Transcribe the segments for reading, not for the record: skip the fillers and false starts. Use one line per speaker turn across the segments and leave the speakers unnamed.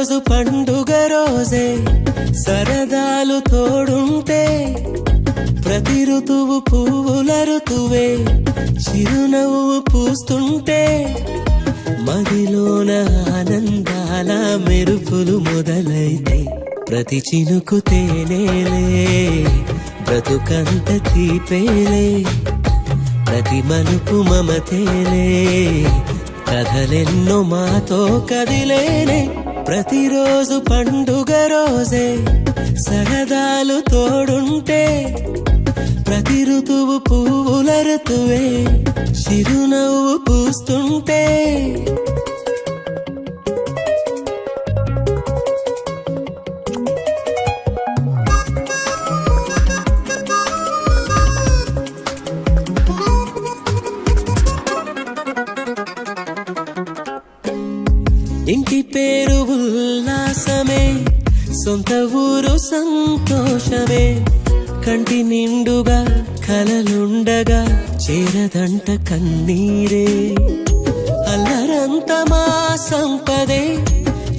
ప్రతిరోజు పండుగ రోజే సరదాలు తోడుంటే ప్రతి ఋతువు పువ్వుల ఋతువే చిరునవ్వు పూస్తుంటే మదిలోన ఆనందాల మెరుపులు మొదలైతే ప్రతి చినుకు తేనేలే బ్రతుకంత తీపేలే ప్రతి మలుపు మమతేలే కథలెన్నో మాతో కదిలేనే ప్రతిరోజు పండుగ రోజే సరదాలు తోడుంటే ప్రతి ఋతువు పువ్వుల ఋతువే చిరునవ్వు పూస్తుంటే ఇంటి పేరు ఉల్లాసమే సొంత ఊరు సంతోషమే కంటి నిండుగా కలలుండగా చేరదంట కన్నీరే అల్లరంత మా సంపదే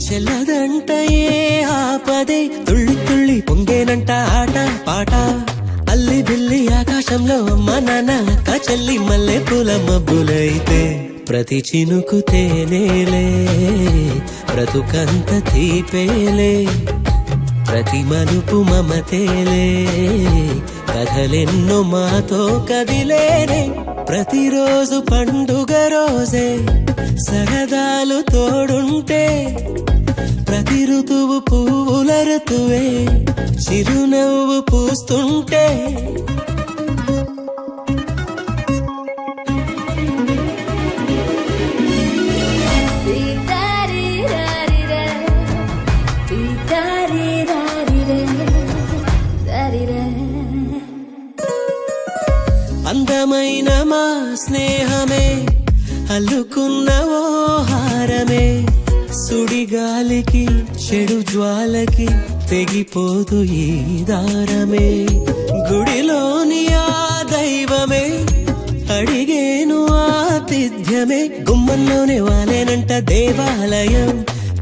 చెల్లదంట ఏ ఆపదే తుళ్ళి తుళ్ళి పొంగేనంట ఆట పాట అల్లి బిల్లి ఆకాశంలో అమ్మ నాన్న అక్క చెల్లి మల్లె పూల మబ్బులైతే ప్రతి చినుకు తేనేలే బ్రతుకంత తీపేలే ప్రతి మలుపు మమతేలే కథలెన్నో మాతో కదిలేనే ప్రతిరోజు పండుగ రోజే సరదాలు తోడుంటే ప్రతి ఋతువు పువ్వుల ఋతువే చిరునవ్వు పూస్తుంటే అందమైన మా స్నేహమే అల్లుకున్న ఓ హారమే సుడిగాలికి చెడు జ్వాలకి తెగిపోదు ఈ దారమే గుడిలోని ఆ దైవమే అడిగేను ఆతిథ్యమే గుమ్మంలోనే వాలేనంట దేవాలయం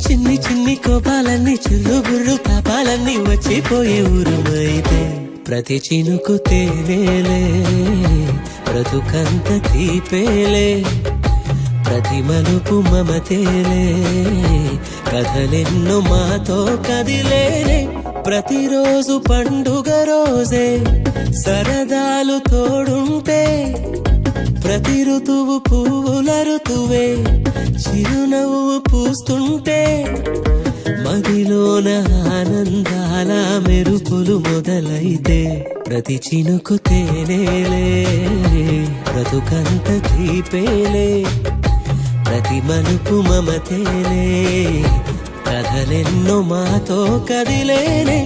చిన్ని చిన్ని కోపాలన్నీ చిల్లుబుర్రు పాపాలన్నీ వచ్చిపోయే ఊరుమైతే ప్రతి చినుకు తేనేలే బ్రతుకంత తీపేలే ప్రతి మలుపు మమతేలే కథలెన్నో మాతో కదిలేనే ప్రతిరోజు పండుగ రోజే సరదాలు తోడుంటే ప్రతి ఋతువు పువ్వుల ఋతువే చిరునవ్వు పూస్తుంటే మదిలోన ఆనందాల మెరుపులు మొదలైతే ప్రతి చినుకు తేనేలే బ్రతుకంత తీపేలే ప్రతి మలుపు మమతేలే కథలెన్నో మాతో కదిలేనే